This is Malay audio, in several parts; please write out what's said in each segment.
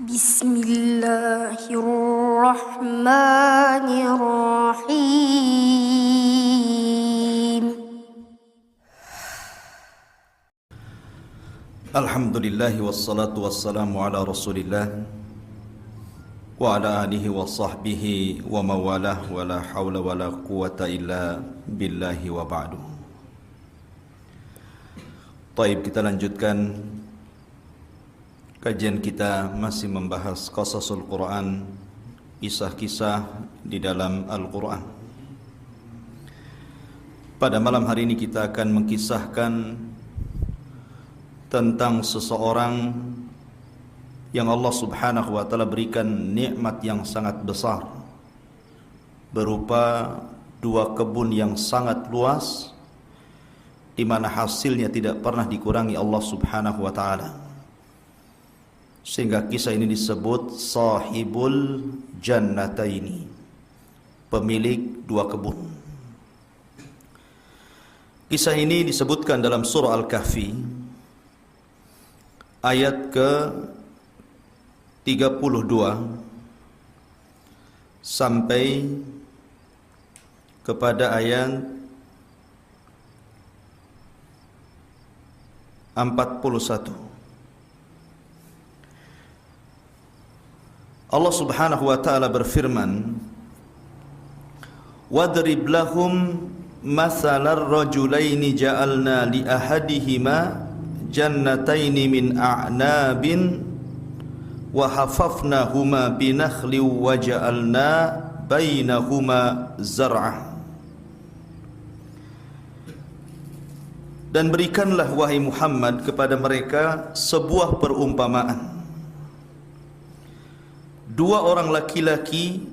Bismillahirrahmanirrahim. Alhamdulillah wassalatu wassalamu ala Rasulillah wa ala alihi wa sahbihi wa mawalah wa la hawla wa la quwata illa billahi wa ba'du. Taib, kita lanjutkan kajian kita, masih membahas qasasul Quran, kisah-kisah di dalam Al-Quran. Pada malam hari ini kita akan mengkisahkan tentang seseorang yang Allah subhanahu wa ta'ala berikan nikmat yang sangat besar, berupa dua kebun yang sangat luas, di mana hasilnya tidak pernah dikurangi Allah subhanahu wa ta'ala. Sehingga kisah ini disebut sahibul jannataini, pemilik dua kebun. Kisah ini disebutkan dalam surah Al-Kahfi ayat ke-32 sampai kepada ayat 41. Allah subhanahu wa ta'ala berfirman, وَاضْرِبْ لَهُمْ مَثَلَ الرَّجُلَيْنِ جَعَلْنَا لِأَحَدِهِمَا جَنَّتَيْنِ مِنْ أَعْنَابٍ وَحَفَفْنَاهُمَا بِنَخْلٍ وَجَعَلْنَا بَيْنَهُمَا زَرْعًا. Dan berikanlah wahai Muhammad kepada mereka sebuah perumpamaan. Dua orang laki-laki,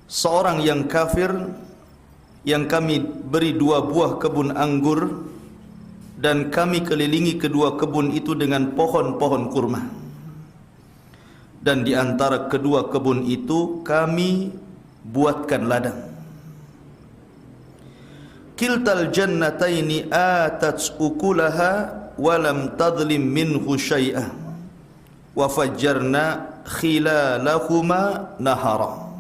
seorang yang kafir, yang kami beri dua buah kebun anggur, dan kami kelilingi kedua kebun itu dengan pohon-pohon kurma. Dan di antara kedua kebun itu kami buatkan ladang. Kiltal jannataini atat ukulaha walam tadlim minhu syai'ah wa fajjarna khilalahuma nahara.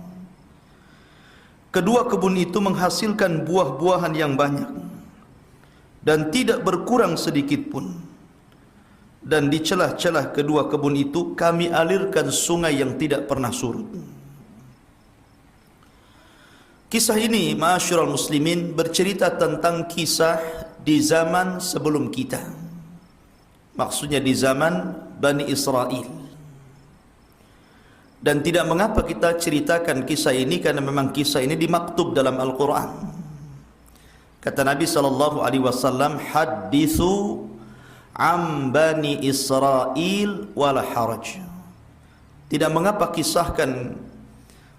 Kedua kebun itu menghasilkan buah-buahan yang banyak dan tidak berkurang sedikit pun. Dan di celah-celah kedua kebun itu kami alirkan sungai yang tidak pernah surut. Kisah ini, ma'asyiral muslimin, bercerita tentang kisah di zaman sebelum kita. Maksudnya di zaman Bani Israel. Dan tidak mengapa kita ceritakan kisah ini, karena memang kisah ini dimaktub dalam Al-Quran. Kata Nabi SAW, hadithu am Bani Israel wala haraj. Tidak mengapa kisahkan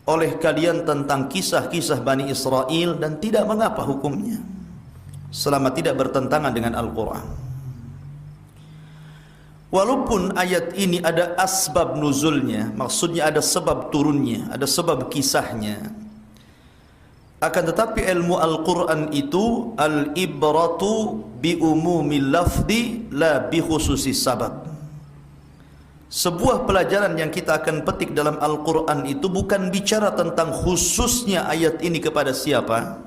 oleh kalian tentang kisah-kisah Bani Israel, dan tidak mengapa hukumnya, selama tidak bertentangan dengan Al-Quran. Walaupun ayat ini ada asbab nuzulnya, maksudnya ada sebab turunnya, ada sebab kisahnya, akan tetapi ilmu Al-Quran itu al-ibratu bi umumil lafzi la bi khususis sabab. Sebuah pelajaran yang kita akan petik dalam Al-Quran itu bukan bicara tentang khususnya ayat ini kepada siapa,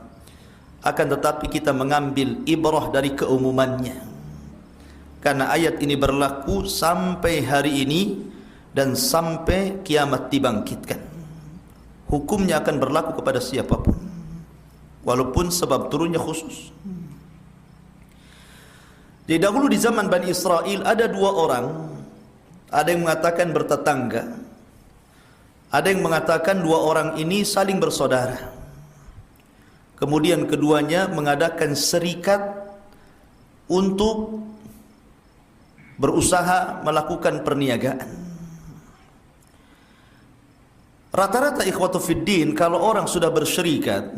akan tetapi kita mengambil ibrah dari keumumannya. Karena ayat ini berlaku sampai hari ini dan sampai kiamat dibangkitkan. Hukumnya akan berlaku kepada siapapun, walaupun sebab turunnya khusus. Jadi dahulu di zaman Bani Israel ada dua orang, ada yang mengatakan bertetangga, ada yang mengatakan dua orang ini saling bersaudara. Kemudian keduanya mengadakan serikat untuk berusaha melakukan perniagaan. Rata-rata ikhwatu fiddin, kalau orang sudah berserikat,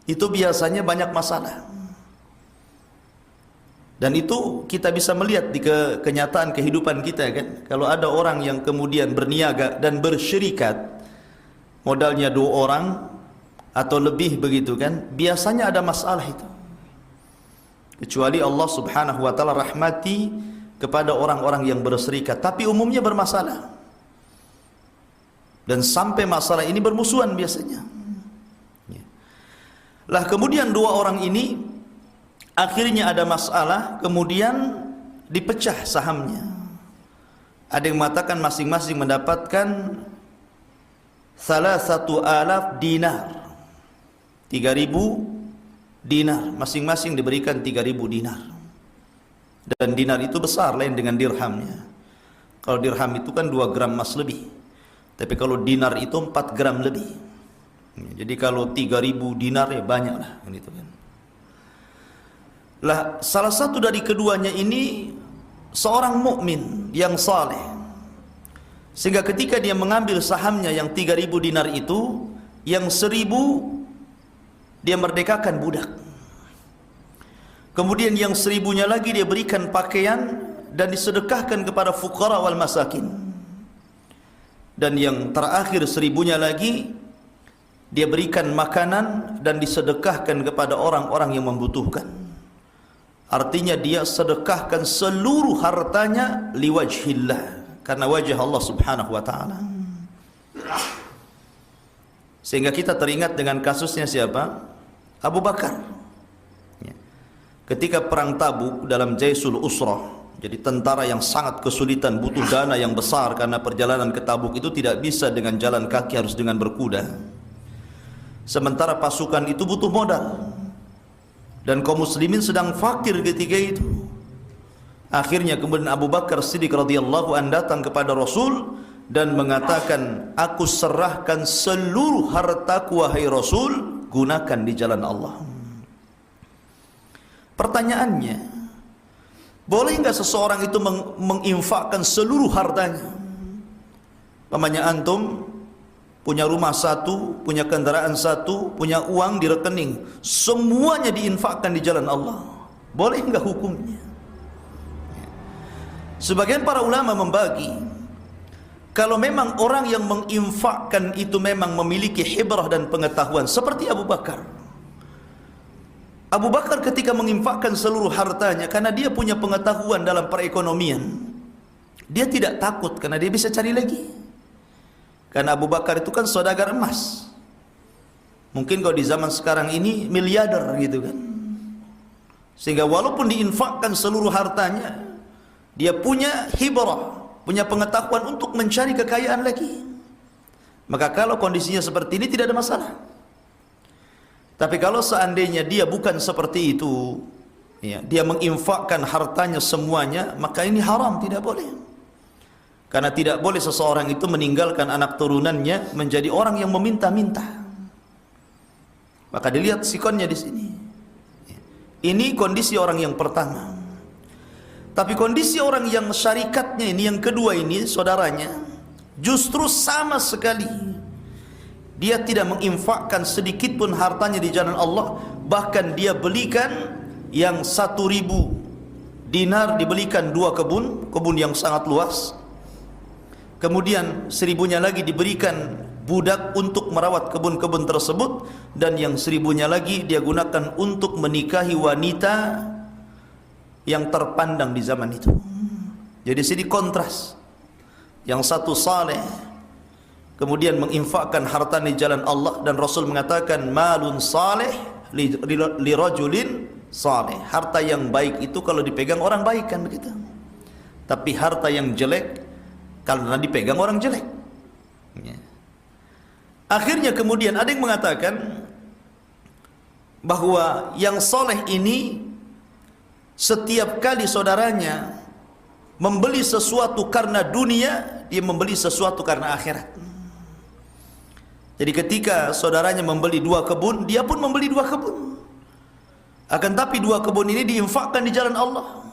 itu biasanya banyak masalah. Dan itu kita bisa melihat di kenyataan kehidupan kita kan. Kalau ada orang yang kemudian berniaga dan bersyirikat, modalnya 2 orang atau lebih begitu kan, biasanya ada masalah itu. Kecuali Allah subhanahu wa ta'ala rahmati kepada orang-orang yang berserikat, tapi umumnya bermasalah. Dan sampai masalah ini bermusuhan biasanya. Lah kemudian dua orang ini akhirnya ada masalah, kemudian dipecah sahamnya. Ada yang mengatakan masing-masing mendapatkan 3.000 dinar, 3.000 dinar, masing-masing diberikan 3.000 dinar. Dan dinar itu besar, lain dengan dirhamnya. Kalau dirham itu kan 2 gram emas lebih, tapi kalau dinar itu 4 gram lebih. Jadi kalau 3.000 dinar ya banyak lah gitu kan. Lah salah satu dari keduanya ini seorang mukmin yang saleh, sehingga ketika dia mengambil sahamnya yang 3.000 dinar itu, yang 1.000 dia merdekakan budak. Kemudian yang 1.000-nya lagi dia berikan pakaian dan disedekahkan kepada fuqara wal masakin. Dan yang terakhir 1.000-nya lagi dia berikan makanan dan disedekahkan kepada orang-orang yang membutuhkan. Artinya dia sedekahkan seluruh hartanya liwajhillah, karena wajah Allah subhanahu wa ta'ala. Sehingga kita teringat dengan kasusnya siapa? Abu Bakar. Ketika perang Tabuk dalam Jaisul Usrah, jadi tentara yang sangat kesulitan, butuh dana yang besar karena perjalanan ke Tabuk itu tidak bisa dengan jalan kaki, harus dengan berkuda. Sementara pasukan itu butuh modal, dan kaum muslimin sedang fakir ketika itu. Akhirnya kemudian Abu Bakar Siddiq radhiyallahu anhu datang kepada Rasul dan mengatakan, aku serahkan seluruh hartaku wahai Rasul, gunakan di jalan Allah. Pertanyaannya, boleh enggak seseorang itu menginfakkan seluruh hartanya? Pamannya antum punya rumah satu, punya kendaraan satu, punya uang di rekening, semuanya diinfakkan di jalan Allah. Boleh enggak hukumnya? Sebagian para ulama membagi, kalau memang orang yang menginfakkan itu memang memiliki hibrah dan pengetahuan seperti Abu Bakar. Abu Bakar ketika menginfakkan seluruh hartanya karena dia punya pengetahuan dalam perekonomian, dia tidak takut karena dia bisa cari lagi. Karena Abu Bakar itu kan saudagar emas. Mungkin kalau di zaman sekarang ini miliarder gitu kan. Sehingga walaupun diinfakkan seluruh hartanya, dia punya hibrah, punya pengetahuan untuk mencari kekayaan lagi. Maka kalau kondisinya seperti ini tidak ada masalah. Tapi kalau seandainya dia bukan seperti itu, ya, dia menginfakkan hartanya semuanya, maka ini haram, tidak boleh. Karena tidak boleh seseorang itu meninggalkan anak turunannya menjadi orang yang meminta-minta. Maka dilihat sikonnya di sini. Ini kondisi orang yang pertama. Tapi kondisi orang yang syarikatnya ini, yang kedua ini, saudaranya, justru sama sekali. Dia tidak menginfakkan sedikit pun hartanya di jalan Allah. Bahkan dia belikan yang 1.000 dinar, dibelikan 2 kebun yang sangat luas. Kemudian 1.000-nya lagi diberikan budak untuk merawat kebun-kebun tersebut. Dan yang 1.000-nya lagi dia gunakan untuk menikahi wanita yang terpandang di zaman itu. Jadi sini kontras. Yang satu saleh, kemudian menginfakkan harta di jalan Allah, dan Rasul mengatakan malun saleh li rajulin saleh. Harta yang baik itu kalau dipegang orang baik kan begitu. Tapi harta yang jelek karena dipegang orang jelek. Akhirnya kemudian ada yang mengatakan bahwa yang saleh ini setiap kali saudaranya membeli sesuatu karena dunia, dia membeli sesuatu karena akhirat. Jadi ketika saudaranya membeli 2 kebun, dia pun membeli 2 kebun. Akan tapi 2 kebun ini diinfakkan di jalan Allah.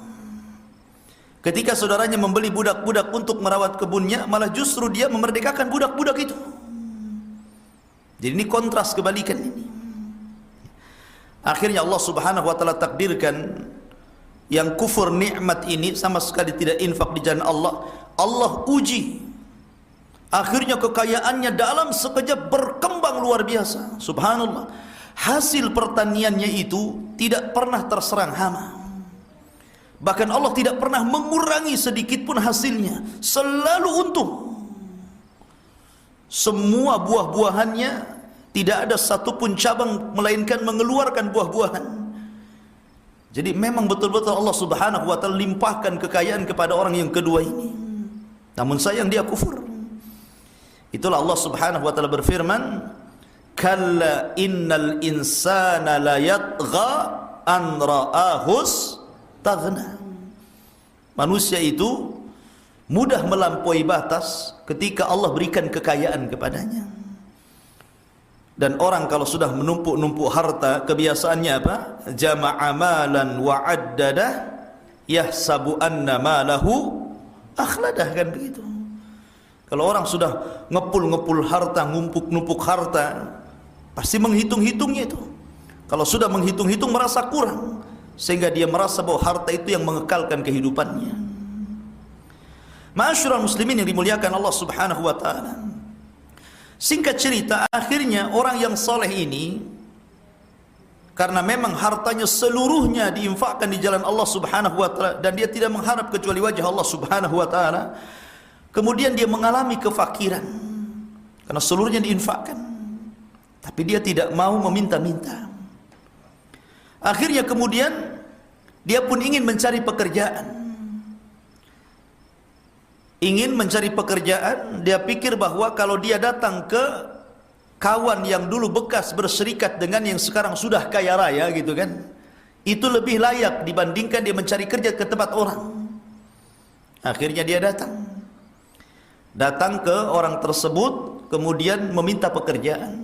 Ketika saudaranya membeli budak-budak untuk merawat kebunnya, malah justru dia memerdekakan budak-budak itu. Jadi ini kontras kebalikan ini. Akhirnya Allah subhanahu wa ta'ala takdirkan yang kufur nikmat ini sama sekali tidak infak di jalan Allah. Allah uji. Akhirnya kekayaannya dalam sekejap berkembang luar biasa. Subhanallah. Hasil pertaniannya itu tidak pernah terserang hama. Bahkan Allah tidak pernah mengurangi sedikit pun hasilnya, selalu untung. Semua buah-buahannya tidak ada satupun cabang melainkan mengeluarkan buah-buahan. Jadi memang betul-betul Allah Subhanahu wa taala limpahkan kekayaan kepada orang yang kedua ini. Namun sayang dia kufur. Itulah Allah Subhanahu wa taala berfirman, "Kalla innal insana la yatgha an ra'ahus taghna." Manusia itu mudah melampaui batas ketika Allah berikan kekayaan kepadanya. Dan orang kalau sudah menumpuk-numpuk harta, kebiasaannya apa? Jama'a malan wa addadah yahsabu anna malahu akhladah, kan begitu. Kalau orang sudah ngepul-ngepul harta, ngumpuk-numpuk harta, pasti menghitung-hitungnya itu. Kalau sudah menghitung-hitung merasa kurang, sehingga dia merasa bahwa harta itu yang mengekalkan kehidupannya. Ma'asyiral muslimin yang dimuliakan Allah Subhanahu wa taala. Singkat cerita, akhirnya orang yang soleh ini, karena memang hartanya seluruhnya diinfakkan di jalan Allah Subhanahu wa taala dan dia tidak mengharap kecuali wajah Allah Subhanahu wa taala, kemudian dia mengalami kefakiran karena seluruhnya diinfakkan, tapi dia tidak mau meminta-minta. Akhirnya kemudian dia pun ingin mencari pekerjaan. Ingin mencari pekerjaan, dia pikir bahwa kalau dia datang ke kawan yang dulu bekas berserikat dengan yang sekarang sudah kaya raya gitu kan, itu lebih layak dibandingkan dia mencari kerja ke tempat orang. Akhirnya dia datang ke orang tersebut, kemudian meminta pekerjaan.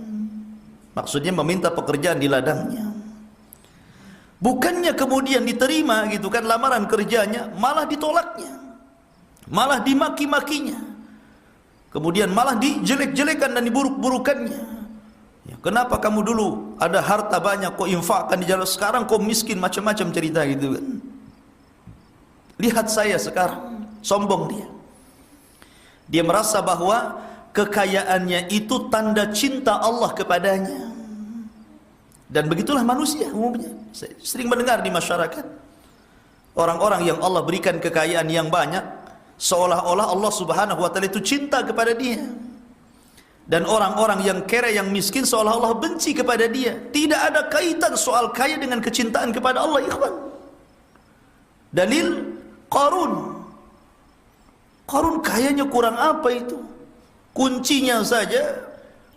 Maksudnya meminta pekerjaan di ladangnya. Bukannya kemudian diterima gitu kan lamaran kerjanya, malah ditolaknya, malah dimaki-makinya, kemudian malah dijelek-jelekan dan diburuk-burukannya. Ya, kenapa kamu dulu ada harta banyak kok infakkan di jalan, sekarang kok miskin, macam-macam cerita gitu kan. Lihat saya sekarang, sombong dia. Dia merasa bahwa kekayaannya itu tanda cinta Allah kepadanya. Dan begitulah manusia umumnya. Saya sering mendengar di masyarakat orang-orang yang Allah berikan kekayaan yang banyak, seolah-olah Allah Subhanahu wa taala itu cinta kepada dia. Dan orang-orang yang kere, yang miskin, seolah-olah benci kepada dia. Tidak ada kaitan soal kaya dengan kecintaan kepada Allah, ikhwan. Dalil Qarun. Qarun kayanya kurang apa itu? Kuncinya saja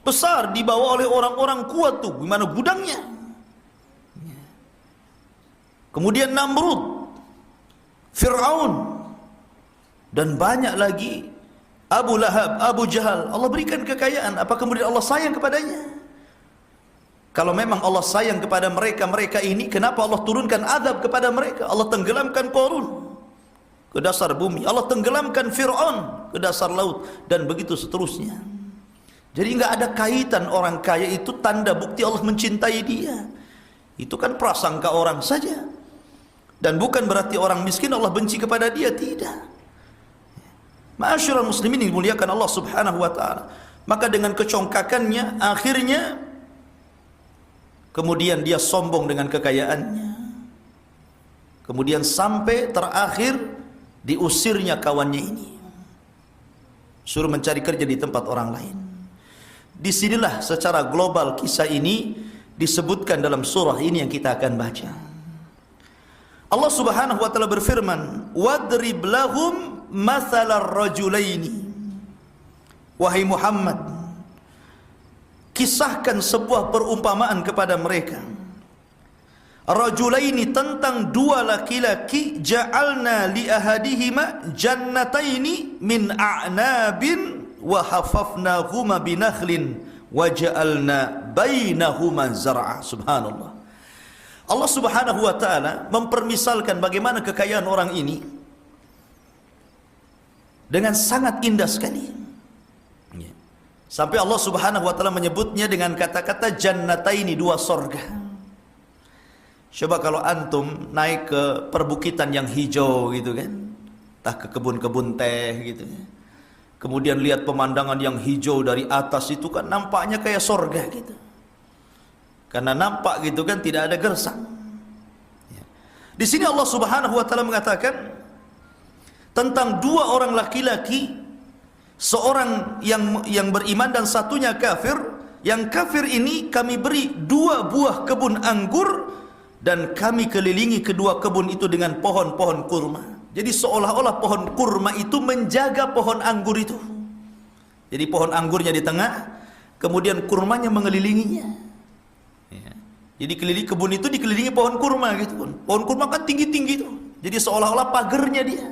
besar dibawa oleh orang-orang kuat tuh, gimana gudangnya. Kemudian Namrud, Fir'aun, dan banyak lagi, Abu Lahab, Abu Jahal. Allah berikan kekayaan, apa kemudian Allah sayang kepadanya? Kalau memang Allah sayang kepada mereka ini, kenapa Allah turunkan azab kepada mereka? Allah tenggelamkan Qarun ke dasar bumi, Allah tenggelamkan Fir'aun ke dasar laut, dan begitu seterusnya. Jadi enggak ada kaitan orang kaya itu tanda bukti Allah mencintai dia. Itu kan prasangka orang saja. Dan bukan berarti orang miskin Allah benci kepada dia, tidak. Ma'asyiral muslimin yang dimuliakan Allah Subhanahu wa taala. Maka dengan kecongkakannya akhirnya kemudian dia sombong dengan kekayaannya. Kemudian sampai terakhir diusirnya kawannya ini. Suruh mencari kerja di tempat orang lain. Disinilah secara global kisah ini disebutkan dalam surah ini yang kita akan baca. Allah Subhanahu wa taala berfirman, "Wadrib lahum mathalar rajulaini." Wahai Muhammad, kisahkan sebuah perumpamaan kepada mereka. Rajulaini, tentang dua laki-laki, ja'alna li ahadihima jannataini min a'nabin wa hafafnahuma binakhlin wa ja'alna bainahuma zar'a. Subhanallah. Allah Subhanahu wa taala mempermisalkan bagaimana kekayaan orang ini dengan sangat indah sekali. Sampai Allah Subhanahu wa taala menyebutnya dengan kata-kata jannataini, dua sorga. Coba kalau antum naik ke perbukitan yang hijau gitu kan, entah ke kebun-kebun teh gitu ya. Kemudian lihat pemandangan yang hijau dari atas itu kan nampaknya kayak sorga gitu. Karena nampak gitu kan tidak ada gersang. Di sini Allah Subhanahu wa taala mengatakan tentang dua orang laki-laki, seorang yang beriman dan satunya kafir. Yang kafir ini kami beri 2 buah kebun anggur dan kami kelilingi kedua kebun itu dengan pohon-pohon kurma. Jadi seolah-olah pohon kurma itu menjaga pohon anggur itu. Jadi pohon anggurnya di tengah, kemudian kurmanya mengelilinginya. Ya. Jadi kebun itu dikelilingi pohon kurma gitu. Pohon kurma kan tinggi-tinggi itu. Jadi seolah-olah pagernya dia.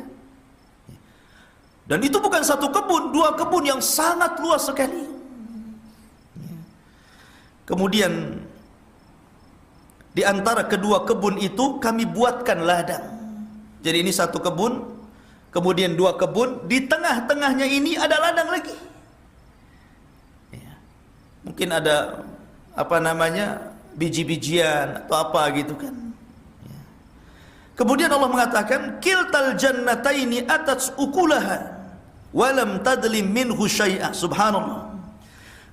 Dan itu bukan satu kebun, 2 kebun yang sangat luas sekali. Kemudian di antara kedua kebun itu kami buatkan ladang. Jadi ini satu kebun, kemudian 2 kebun, di tengah-tengahnya ini ada ladang lagi. Ya. Mungkin ada biji-bijian atau apa gitu kan. Ya. Kemudian Allah mengatakan kiltal jannataini atats ukulaha walam tadlim minhu syai'a. Subhanallah.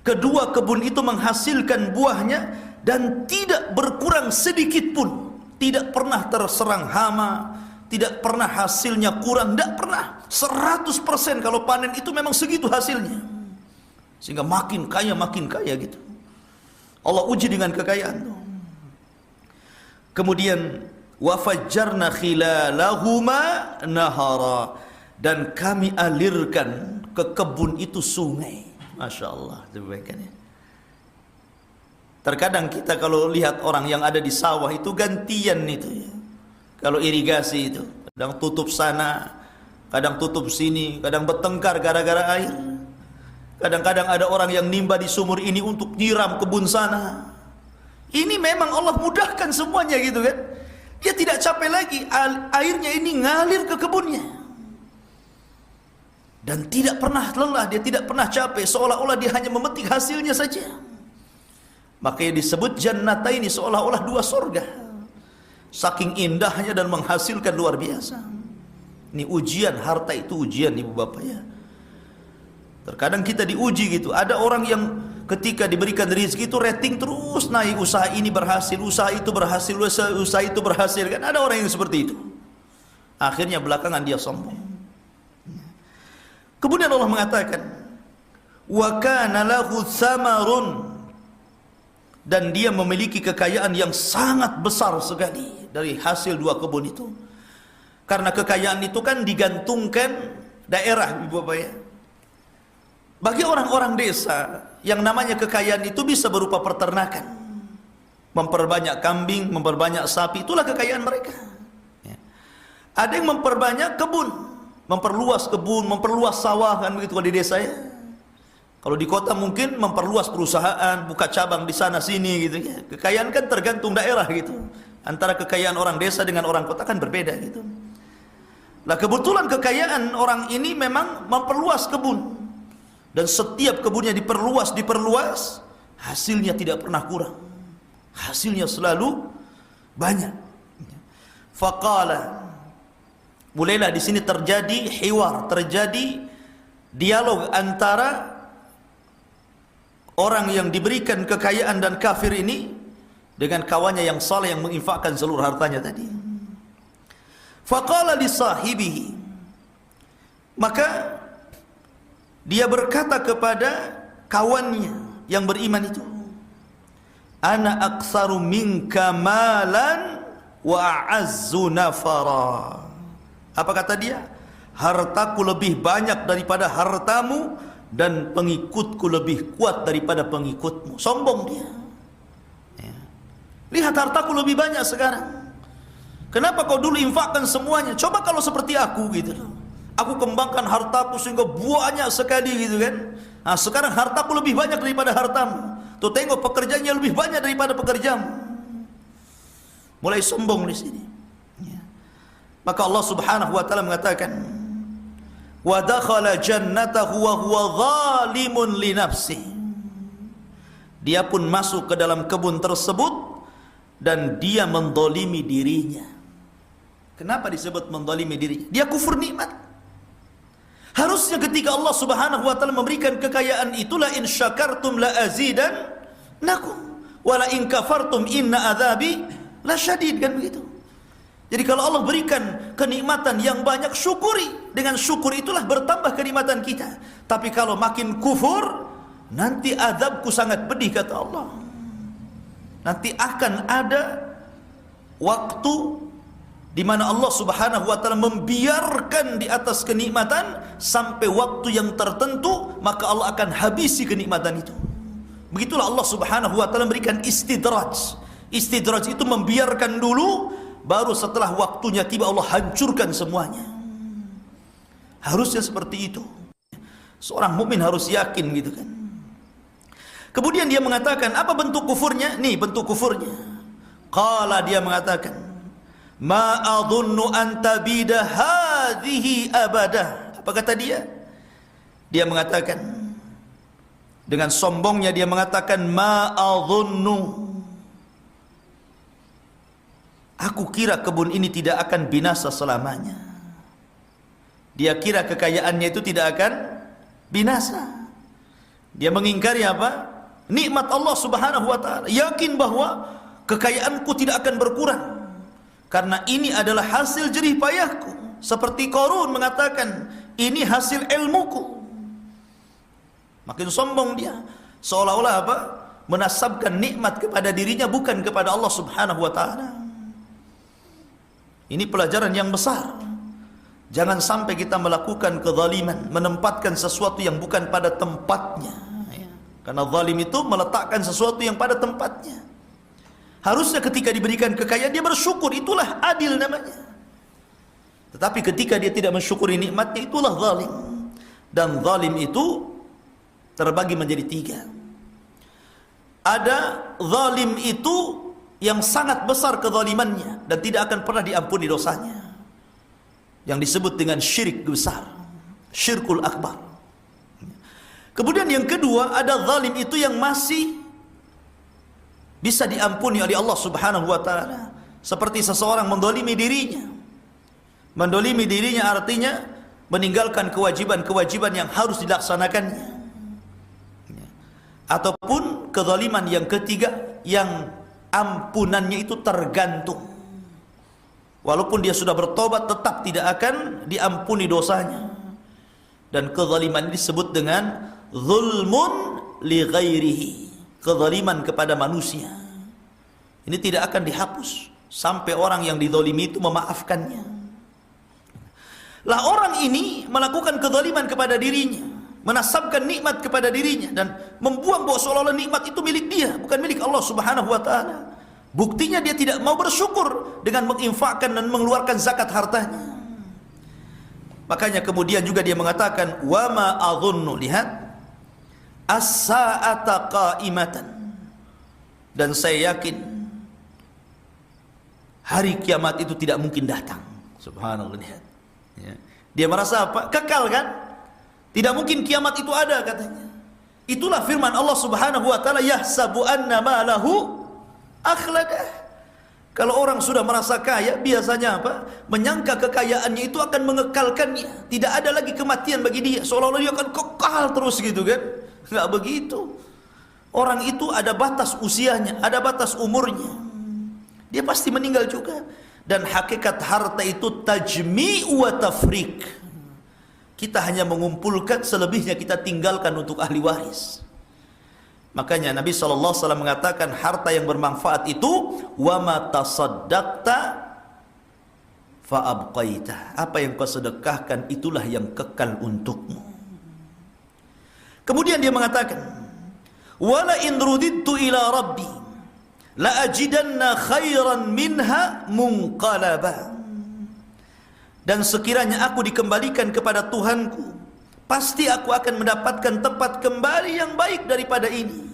Kedua kebun itu menghasilkan buahnya dan tidak berkurang sedikit pun. Tidak pernah terserang hama, tidak pernah hasilnya kurang, tidak pernah. 100% kalau panen itu memang segitu hasilnya. Sehingga makin kaya gitu. Allah uji dengan kekayaan itu. Kemudian wa fajjarna khilalahuma nahara, dan kami alirkan ke kebun itu sungai. Masya Allah, kebaikannya. Terkadang kita kalau lihat orang yang ada di sawah itu gantian itu ya. Kalau irigasi itu, kadang tutup sana, kadang tutup sini, kadang bertengkar gara-gara air. Kadang-kadang ada orang yang nimba di sumur ini untuk nyiram kebun sana. Ini memang Allah mudahkan semuanya gitu kan. Dia tidak capek lagi, airnya ini ngalir ke kebunnya. Dan tidak pernah lelah, dia tidak pernah capek, seolah-olah dia hanya memetik hasilnya saja. Makanya disebut jannataini, seolah-olah 2 surga. Saking indahnya dan menghasilkan luar biasa. Ini ujian, harta itu ujian ibu bapak ya. Terkadang kita diuji gitu. Ada orang yang ketika diberikan rezeki itu rating terus naik, usaha ini berhasil, usaha itu berhasil, usaha itu berhasil kan. Ada orang yang seperti itu. Akhirnya belakangan dia sombong. Kemudian Allah mengatakan wa kana lahu thamarun, dan dia memiliki kekayaan yang sangat besar sekali dari hasil 2 kebun itu. Karena kekayaan itu kan digantungkan daerah ibu bapak ya. Bagi orang-orang desa yang namanya kekayaan itu bisa berupa peternakan, memperbanyak kambing, memperbanyak sapi, itulah kekayaan mereka ya. Ada yang memperbanyak kebun, memperluas kebun, memperluas sawah kan begitu kalau di desa ya. Kalau di kota mungkin memperluas perusahaan, buka cabang di sana sini gitu ya. Kekayaan kan tergantung daerah gitu. Antara kekayaan orang desa dengan orang kota kan berbeda gitu. Nah kebetulan kekayaan orang ini memang memperluas kebun. Dan setiap kebunnya diperluas, hasilnya tidak pernah kurang. Hasilnya selalu banyak. Faqala, mulailah di sini terjadi hiwar, terjadi dialog antara orang yang diberikan kekayaan dan kafir ini dengan kawannya yang saleh yang menginfakkan seluruh hartanya tadi. Faqala li sahibihi, maka dia berkata kepada kawannya yang beriman itu, ana aktsaru minka malan wa a'azzu nafara. Apa kata dia? Hartaku lebih banyak daripada hartamu dan pengikutku lebih kuat daripada pengikutmu. Sombong dia ya. Lihat hartaku lebih banyak sekarang, kenapa kau dulu infakkan semuanya? Coba kalau seperti aku gitu loh, aku kembangkan hartaku sehingga banyak sekali gitu kan. Nah sekarang hartaku lebih banyak daripada hartamu. Tuh tengok pekerjaannya lebih banyak daripada pekerjamu. Mulai sombong di sini ya. Maka Allah Subhanahu wa taala mengatakan wa dakhala jannatahu wa huwa zalimun li nafsihi, dia pun masuk ke dalam kebun tersebut dan dia mendolimi dirinya. Kenapa disebut mendolimi dirinya? Dia kufur nikmat. Harusnya ketika Allah Subhanahu wa taala memberikan kekayaan itu, la in syakartum la azidannakum wa la in kafartum inna adzabi lasyadid, kan begitu. Jadi kalau Allah berikan kenikmatan yang banyak, syukuri. Dengan syukur itulah bertambah kenikmatan kita. Tapi kalau makin kufur, nanti azabku sangat pedih, kata Allah. Nanti akan ada waktu di mana Allah Subhanahu wa taala membiarkan di atas kenikmatan sampai waktu yang tertentu, maka Allah akan habisi kenikmatan itu. Begitulah Allah Subhanahu wa taala memberikan istidraj. Istidraj itu membiarkan dulu, baru setelah waktunya tiba Allah hancurkan semuanya. Harusnya seperti itu. Seorang mukmin harus yakin gitu kan. Kemudian dia mengatakan, apa bentuk kufurnya? Nih bentuk kufurnya. Qala, dia mengatakan, ma adunnu an tabida hadhihi abada. Apa kata dia? Dia mengatakan, dengan sombongnya dia mengatakan, ma adunnu, aku kira kebun ini tidak akan binasa selamanya. Dia kira kekayaannya itu tidak akan binasa. Dia mengingkari apa? Nikmat Allah Subhanahu wa taala. Yakin bahwa kekayaanku tidak akan berkurang, karena ini adalah hasil jerih payahku. Seperti Qarun mengatakan, ini hasil ilmuku. Makin sombong dia, seolah-olah apa? Menasabkan nikmat kepada dirinya, bukan kepada Allah Subhanahu wa taala. Ini pelajaran yang besar. Jangan sampai kita melakukan kezaliman, menempatkan sesuatu yang bukan pada tempatnya. Karena zalim itu meletakkan sesuatu yang pada tempatnya. Harusnya ketika diberikan kekayaan dia bersyukur, itulah adil namanya. Tetapi ketika dia tidak mensyukuri nikmatnya, itulah zalim. Dan zalim itu terbagi menjadi tiga. Ada zalim itu yang sangat besar kezalimannya dan tidak akan pernah diampuni dosanya, yang disebut dengan syirik besar, syirkul akbar. Kemudian yang kedua, ada zalim itu yang masih bisa diampuni oleh Allah Subhanahu wa taala, seperti seseorang mendolimi dirinya. Mendolimi dirinya artinya meninggalkan kewajiban-kewajiban yang harus dilaksanakannya. Ataupun kezaliman yang ketiga, yang ampunannya itu tergantung. Walaupun dia sudah bertobat, tetap tidak akan diampuni dosanya. Dan kezaliman ini disebut dengan zulmun li ghairihi, kezaliman kepada manusia. Ini tidak akan dihapus sampai orang yang dizalimi itu memaafkannya. Lah orang ini melakukan kezaliman kepada dirinya, menasabkan nikmat kepada dirinya dan membuang bahwa seolah-olah nikmat itu milik dia, bukan milik Allah Subhanahu wa taala. Buktinya dia tidak mau bersyukur dengan menginfakkan dan mengeluarkan zakat hartanya. Makanya kemudian juga dia mengatakan, wa ma adhunnu, lihat, as-sa'ata qa'imatan, dan saya yakin hari kiamat itu tidak mungkin datang. Subhanallah, lihat. Ya. Dia merasa apa? Kekal kan? Tidak mungkin kiamat itu ada, katanya. Itulah firman Allah Subhanahu wa taala, yahsabu anna ma lahu akhladah. Kalau orang sudah merasa kaya, biasanya apa? Menyangka kekayaannya itu akan mengekalkannya. Tidak ada lagi kematian bagi dia. Seolah-olah dia akan kekal terus gitu kan. Enggak begitu. Orang itu ada batas usianya, ada batas umurnya. Dia pasti meninggal juga. Dan hakikat harta itu tajmi' wa tafriq. Kita hanya mengumpulkan, selebihnya kita tinggalkan untuk ahli waris. Makanya Nabi SAW mengatakan, harta yang bermanfaat itu wa ma tasaddaqta fa abqaita. Apa yang kau sedekahkan itulah yang kekal untukmu. Kemudian dia mengatakan, wala in rudidtu ila rabbi la ajidanna khairan minha munqalaba. Dan sekiranya aku dikembalikan kepada Tuhanku, pasti aku akan mendapatkan tempat kembali yang baik daripada ini.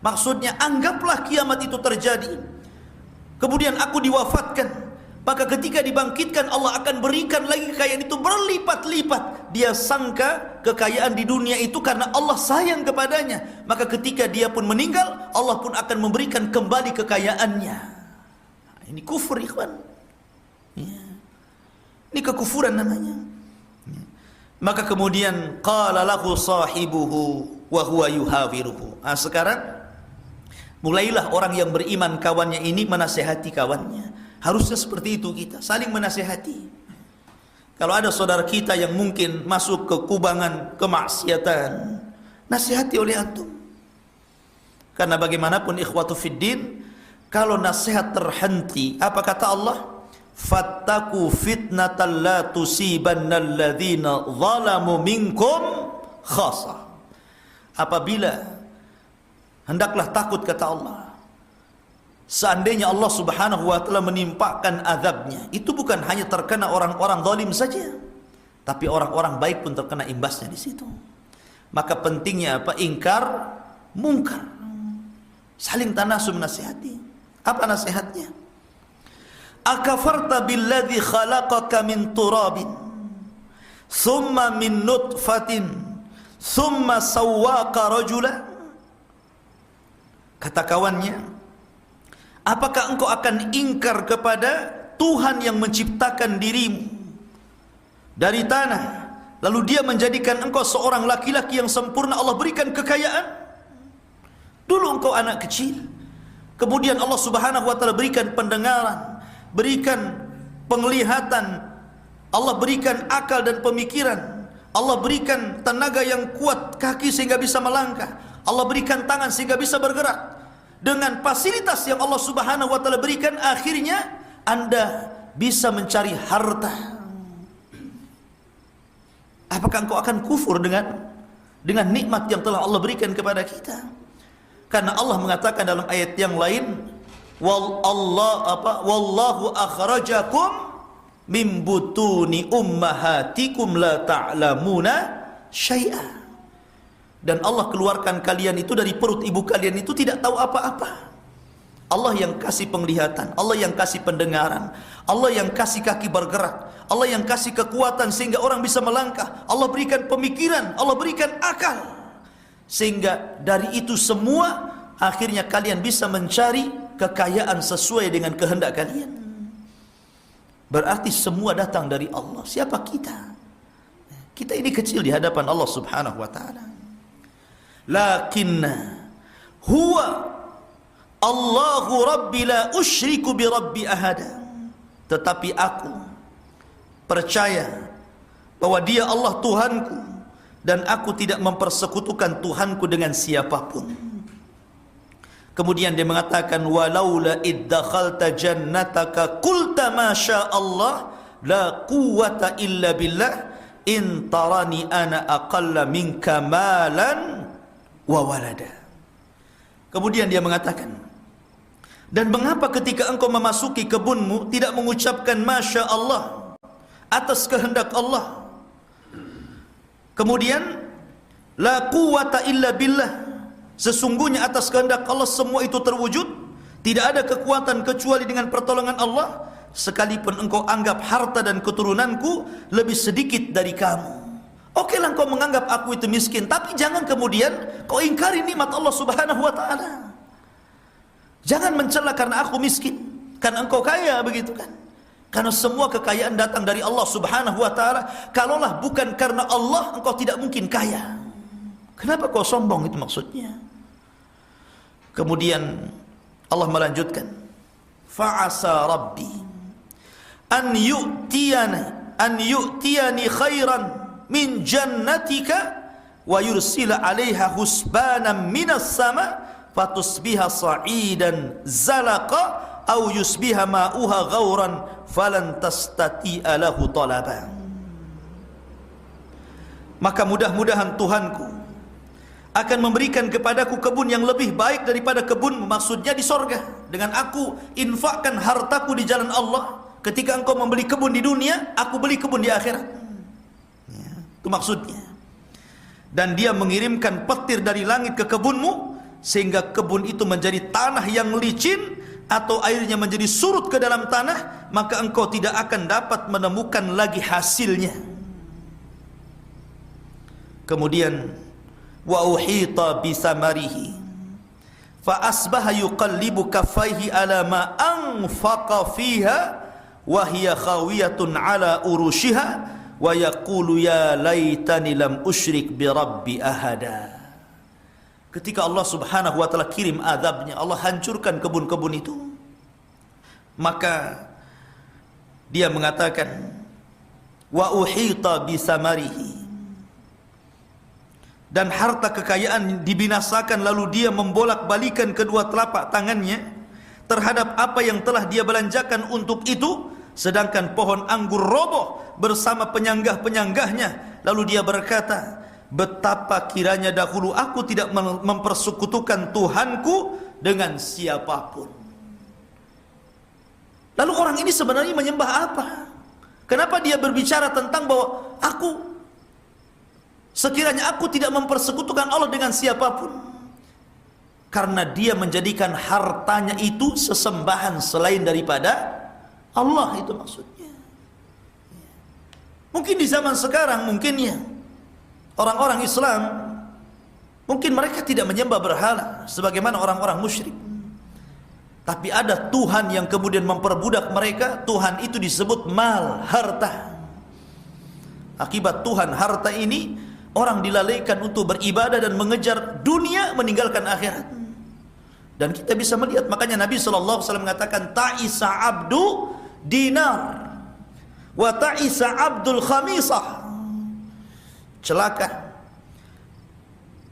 Maksudnya, anggaplah kiamat itu terjadi, kemudian aku diwafatkan, maka ketika dibangkitkan Allah akan berikan lagi kekayaan itu berlipat-lipat. Dia sangka kekayaan di dunia itu karena Allah sayang kepadanya, maka ketika dia pun meninggal, Allah pun akan memberikan kembali kekayaannya. Ini kufur, ikhwan. Ini kekufuran namanya. Maka kemudian qala lahu sahibuhu wa huwa yuhawiruhu. Sekarang mulailah orang yang beriman, kawannya ini menasihati kawannya. Harusnya seperti itu kita, saling menasihati. Kalau ada saudara kita yang mungkin masuk ke kubangan kemaksiatan, nasihati oleh antum. Karena bagaimanapun ikhwatu fiddin, kalau nasihat terhenti, apa kata Allah? Fattaku fitnatan la tusibanna alladhina zalamu minkum khasa. Apabila, hendaklah takut kata Allah, seandainya Allah subhanahu wa ta'ala menimpakan azabnya, itu bukan hanya terkena orang-orang zalim saja, tapi orang-orang baik pun terkena imbasnya di situ. Maka pentingnya apa? Ingkar mungkar, saling tanasum nasihati. Apa nasihatnya? Akafarta billadzi khalaqaka min turabin thumma min nutfatin thumma sawwaka rajula. Kata kawannya, apakah engkau akan ingkar kepada Tuhan yang menciptakan dirimu dari tanah, lalu dia menjadikan engkau seorang laki-laki yang sempurna, Allah berikan kekayaan. Dulu engkau anak kecil, kemudian Allah subhanahu wa ta'ala berikan pendengaran, berikan penglihatan, Allah berikan akal dan pemikiran, Allah berikan tenaga yang kuat, kaki sehingga bisa melangkah, Allah berikan tangan sehingga bisa bergerak. Dengan fasilitas yang Allah subhanahu wa ta'ala berikan, akhirnya Anda bisa mencari harta. Apakah engkau akan kufur dengan nikmat yang telah Allah berikan kepada kita? Karena Allah mengatakan dalam ayat yang lain, wallahu akhrajakum min butuni ummahatikum la ta'lamuna syai'a. Dan Allah keluarkan kalian itu dari perut ibu kalian itu tidak tahu apa-apa. Allah yang kasih penglihatan, Allah yang kasih pendengaran, Allah yang kasih kaki bergerak, Allah yang kasih kekuatan sehingga orang bisa melangkah, Allah berikan pemikiran, Allah berikan akal, sehingga dari itu semua akhirnya kalian bisa mencari kekayaan sesuai dengan kehendak kalian. Berarti semua datang dari Allah. Siapa kita? Kita ini kecil di hadapan Allah subhanahu wa ta'ala. Lakinna huwa Allahu Rabbi la usyriku bi Rabbi ahada. Tetapi aku percaya bahwa dia Allah Tuhanku, dan aku tidak mempersekutukan Tuhanku dengan siapapun. Kemudian dia mengatakan, walaula iddakhalta jannataka qulta ma sya Allah la quwwata illa billah in tarani ana aqalla minka malan wa walada. Kemudian dia mengatakan, dan mengapa ketika engkau memasuki kebunmu tidak mengucapkan masya Allah atas kehendak Allah? Kemudian la quwwata illa billah, sesungguhnya atas kehendak Allah semua itu terwujud, tidak ada kekuatan kecuali dengan pertolongan Allah. Sekalipun engkau anggap harta dan keturunanku lebih sedikit dari kamu, oke lah engkau menganggap aku itu miskin, tapi jangan kemudian kau ingkari nikmat Allah subhanahu wa ta'ala. Jangan mencela karena aku miskin, karena engkau kaya, begitu kan? Karena semua kekayaan datang dari Allah subhanahu wa ta'ala. Kalaulah bukan karena Allah, engkau tidak mungkin kaya. Kenapa kau sombong? Itu maksudnya. Kemudian Allah melanjutkan, fa'asa rabbi an yu'tiyani khairan min jannatika wa yursila 'alaiha husbanan minas sama fatusbiha sa'idan zalaqa aw yusbiha ma'uha ghauran falan tastati'a lahu talaba. Maka mudah-mudahan Tuhanku akan memberikan kepadaku kebun yang lebih baik daripada kebun, maksudnya di sorga, dengan aku infakkan hartaku di jalan Allah. Ketika engkau membeli kebun di dunia, aku beli kebun di akhirat. Ya, itu maksudnya. Dan dia mengirimkan petir dari langit ke kebunmu, sehingga kebun itu menjadi tanah yang licin, atau airnya menjadi surut ke dalam tanah, maka engkau tidak akan dapat menemukan lagi hasilnya. Kemudian wa uhita bi samarihi fa asbaha yuqallibu kaffaihi ala ma anfaqa fiha wa hiya khawiyatun ala urushiha wa yaqulu ya laitani lam usyrik bi rabbi ahada. Ketika Allah subhanahu wa ta'ala kirim azabnya, Allah hancurkan kebun-kebun itu, Maka dia mengatakan, wa uhita bisamarihi, dan harta kekayaan dibinasakan, lalu dia membolak-balikan kedua telapak tangannya terhadap apa yang telah dia belanjakan untuk itu, sedangkan pohon anggur roboh bersama penyanggah-penyanggahnya. Lalu dia berkata, betapa kiranya dahulu aku tidak mempersekutukan Tuhanku dengan siapapun. Lalu orang ini sebenarnya menyembah apa? Kenapa dia berbicara tentang bahwa sekiranya aku tidak mempersekutukan Allah dengan siapapun? Karena dia menjadikan hartanya itu sesembahan selain daripada Allah, itu maksudnya. Mungkin di zaman sekarang, mungkin ya, orang-orang Islam, mungkin mereka tidak menyembah berhala sebagaimana orang-orang musyrik. Tapi ada Tuhan yang kemudian memperbudak mereka. Tuhan itu disebut mal, harta. Akibat Tuhan harta ini, orang dilalaikan untuk beribadah dan mengejar dunia, meninggalkan akhirat. Dan kita bisa melihat, makanya Nabi SAW mengatakan, ta'isa abdu dinar wa ta'isa abdul khamisah. Celaka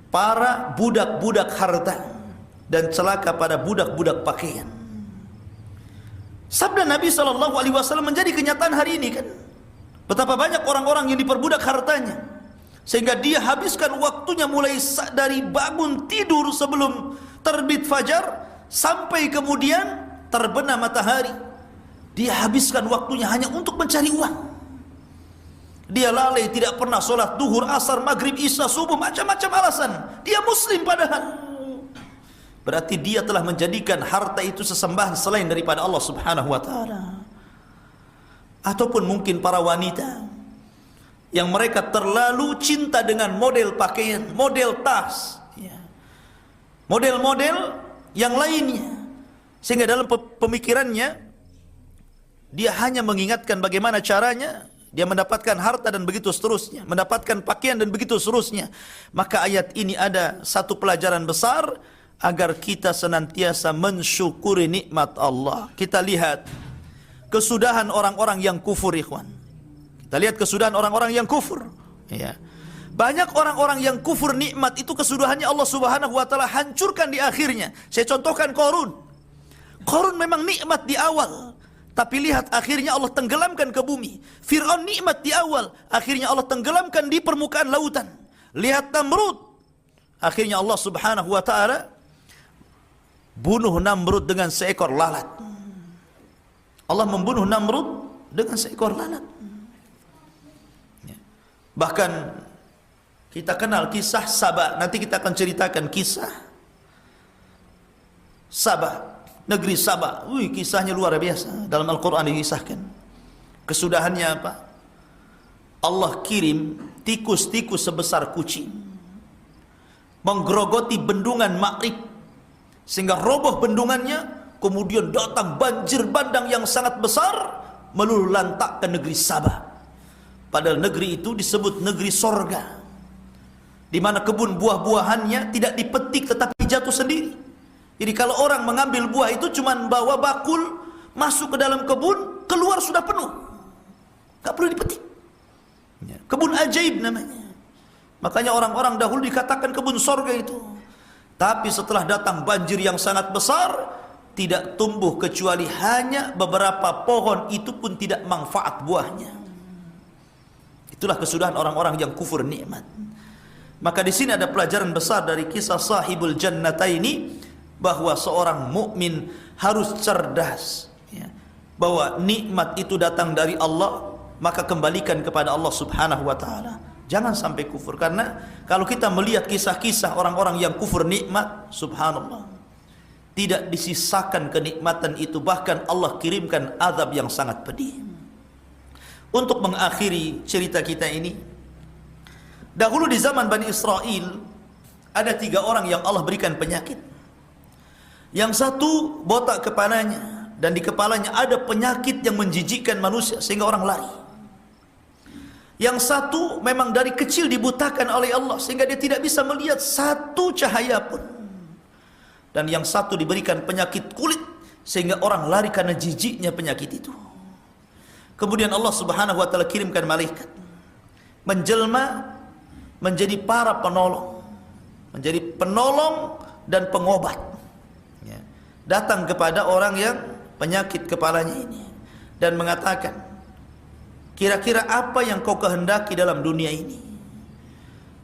para budak-budak harta dan celaka pada budak-budak pakaian. Sabda Nabi SAW menjadi kenyataan hari ini kan. Betapa banyak orang-orang yang diperbudak hartanya, sehingga dia habiskan waktunya mulai dari bangun tidur sebelum terbit fajar sampai kemudian terbenam matahari. Dia habiskan waktunya hanya untuk mencari uang. Dia lalai, tidak pernah sholat duhur, asar, maghrib, isya, subuh, macam-macam alasan. Dia muslim padahal. Berarti dia telah menjadikan harta itu sesembahan selain daripada Allah Subhanahu wa ta'ala. Ataupun mungkin para wanita yang mereka terlalu cinta dengan model pakaian, model tas, model-model yang lainnya, sehingga dalam pemikirannya dia hanya mengingatkan bagaimana caranya dia mendapatkan harta dan begitu seterusnya, mendapatkan pakaian dan begitu seterusnya. Maka ayat ini ada satu pelajaran besar agar kita senantiasa mensyukuri nikmat Allah. Kita lihat kesudahan orang-orang yang kufur, ikhwan. Kita lihat kesudahan orang-orang yang kufur. Ya. Banyak orang-orang yang kufur nikmat itu kesudahannya Allah Subhanahu wa ta'ala hancurkan di akhirnya. Saya contohkan Qarun. Qarun memang nikmat di awal, tapi lihat akhirnya Allah tenggelamkan ke bumi. Fir'aun nikmat di awal, akhirnya Allah tenggelamkan di permukaan lautan. Lihat Namrud, akhirnya Allah Subhanahu wa ta'ala bunuh Namrud dengan seekor lalat. Allah membunuh Namrud dengan seekor lalat. Bahkan kita kenal kisah Saba. Nanti kita akan ceritakan kisah Saba, negeri Saba. Kisahnya luar biasa. Dalam Al-Quran dikisahkan. Kesudahannya apa? Allah kirim tikus-tikus sebesar kucing menggerogoti bendungan Ma'rib, sehingga roboh bendungannya. Kemudian datang banjir bandang yang sangat besar meluluh lantakkan negeri Sabah. Padahal negeri itu disebut negeri sorga, di mana kebun buah-buahannya tidak dipetik tetapi jatuh sendiri. Jadi kalau orang mengambil buah itu cuma bawa bakul, masuk ke dalam kebun, keluar sudah penuh, gak perlu dipetik. Kebun ajaib namanya. Makanya orang-orang dahulu dikatakan kebun sorga itu. Tapi setelah datang banjir yang sangat besar, tidak tumbuh kecuali hanya beberapa pohon, itu pun tidak manfaat buahnya. Itulah kesudahan orang-orang yang kufur nikmat. Maka di sini ada pelajaran besar dari kisah sahibul jannataini, bahwa seorang mukmin harus cerdas, bahwa nikmat itu datang dari Allah, maka kembalikan kepada Allah Subhanahu wa ta'ala. Jangan sampai kufur. Karena kalau kita melihat kisah-kisah orang-orang yang kufur nikmat, subhanallah, tidak disisakan kenikmatan itu, bahkan Allah kirimkan azab yang sangat pedih. Untuk mengakhiri cerita kita ini, dahulu di zaman Bani Israel ada 3 orang yang Allah berikan penyakit. Yang satu botak kepalanya, dan di kepalanya ada penyakit yang menjijikkan manusia sehingga orang lari. Yang satu memang dari kecil dibutakan oleh Allah sehingga dia tidak bisa melihat satu cahaya pun. Dan yang satu diberikan penyakit kulit sehingga orang lari karena jijiknya penyakit itu. Kemudian Allah Subhanahu wa taala kirimkan malaikat menjelma menjadi para penolong, menjadi penolong dan pengobat, ya. Datang kepada orang yang penyakit kepalanya ini dan mengatakan, kira-kira apa yang kau kehendaki dalam dunia ini?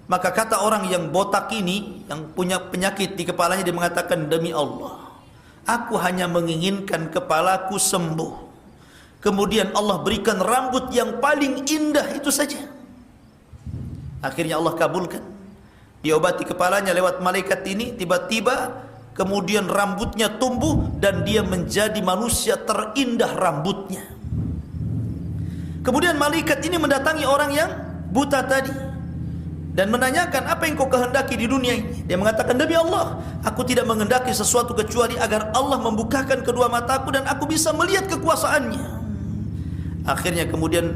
Maka kata orang yang botak ini, yang punya penyakit di kepalanya, dia mengatakan, demi Allah, aku hanya menginginkan kepalaku sembuh, kemudian Allah berikan rambut yang paling indah, itu saja. Akhirnya Allah kabulkan, diobati kepalanya lewat malaikat ini. Tiba-tiba kemudian rambutnya tumbuh dan dia menjadi manusia terindah rambutnya. Kemudian malaikat ini mendatangi orang yang buta tadi dan menanyakan, apa yang kau kehendaki di dunia ini? Dia mengatakan, demi Allah, aku tidak menghendaki sesuatu kecuali agar Allah membukakan kedua mataku dan aku bisa melihat kekuasaannya. Akhirnya kemudian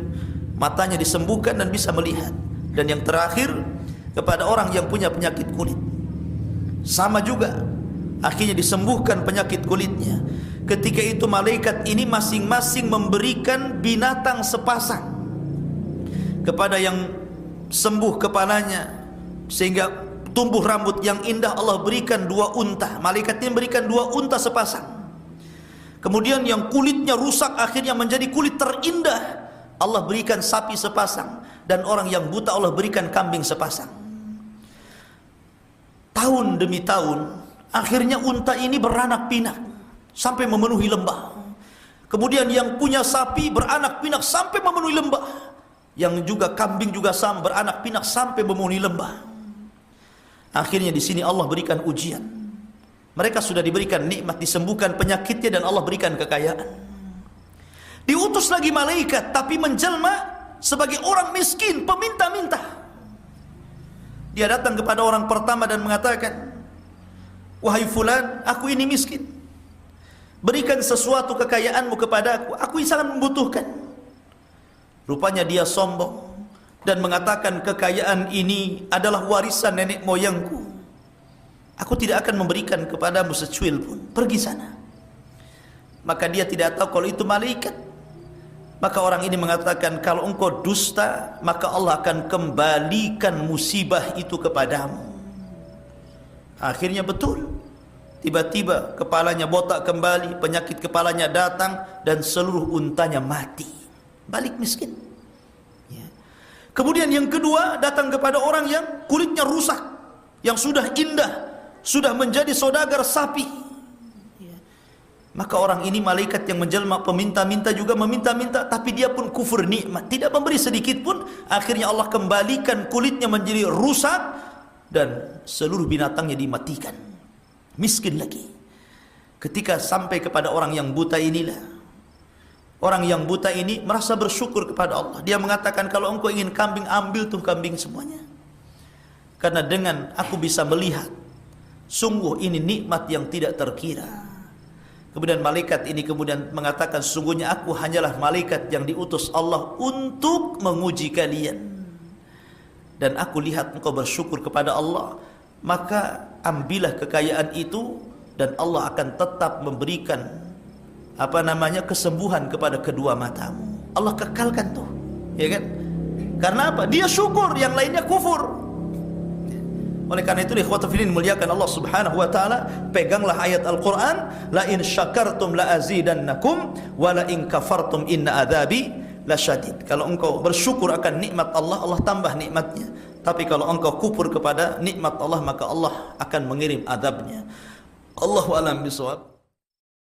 matanya disembuhkan dan bisa melihat. Dan yang terakhir, kepada orang yang punya penyakit kulit, sama juga, akhirnya disembuhkan penyakit kulitnya. Ketika itu malaikat ini masing-masing memberikan binatang sepasang. Kepada yang sembuh kepalanya sehingga tumbuh rambut yang indah, Allah berikan 2 unta. Malaikat ini berikan 2 unta sepasang. Kemudian yang kulitnya rusak akhirnya menjadi kulit terindah, Allah berikan sapi sepasang. Dan orang yang buta Allah berikan kambing sepasang. Tahun demi tahun, akhirnya unta ini beranak pinak sampai memenuhi lembah. Kemudian yang punya sapi beranak pinak sampai memenuhi lembah. Yang juga kambing juga sama, beranak pinak sampai memenuhi lembah. Akhirnya di sini Allah berikan ujian. Mereka sudah diberikan nikmat, disembuhkan penyakitnya, dan Allah berikan kekayaan. Diutus lagi malaikat, tapi menjelma sebagai orang miskin, peminta-minta. Dia datang kepada orang pertama dan mengatakan, wahai fulan, aku ini miskin, berikan sesuatu kekayaanmu kepada aku sangat membutuhkan. Rupanya dia sombong dan mengatakan, kekayaan ini adalah warisan nenek moyangku, aku tidak akan memberikan kepadamu secuil pun, pergi sana. Maka dia tidak tahu kalau itu malaikat. Maka orang ini mengatakan, kalau engkau dusta, maka Allah akan kembalikan musibah itu kepadamu. Akhirnya betul, tiba-tiba kepalanya botak kembali, penyakit kepalanya datang, dan seluruh untanya mati. Balik miskin, ya. Kemudian yang kedua datang kepada orang yang kulitnya rusak, yang sudah indah, sudah menjadi saudagar sapi. Maka orang ini malaikat yang menjelma peminta-minta juga meminta-minta, tapi dia pun kufur nikmat, tidak memberi sedikit pun. Akhirnya Allah kembalikan kulitnya menjadi rusak dan seluruh binatangnya dimatikan. Miskin lagi. Ketika sampai kepada orang yang buta inilah, orang yang buta ini merasa bersyukur kepada Allah. Dia mengatakan, kalau engkau ingin kambing, ambil tuh kambing semuanya. Karena dengan aku bisa melihat, sungguh ini nikmat yang tidak terkira. Kemudian malaikat ini kemudian mengatakan, sesungguhnya aku hanyalah malaikat yang diutus Allah untuk menguji kalian. Dan aku lihat engkau bersyukur kepada Allah, maka ambillah kekayaan itu dan Allah akan tetap memberikan kesembuhan kepada kedua matamu. Allah kekalkan tuh, ya kan? Karena apa? Dia syukur, yang lainnya kufur. Oleh karena itu, ikhwatu fillah muliakan Allah Subhanahu wa taala, peganglah ayat Al-Qur'an, la in syakartum la azidannakum wa la in kafartum inna adzabi lasyadid. Kalau engkau bersyukur akan nikmat Allah, Allah tambah nikmatnya. Tapi kalau engkau kufur kepada nikmat Allah, maka Allah akan mengirim azabnya. Allahu a'lam bishawab.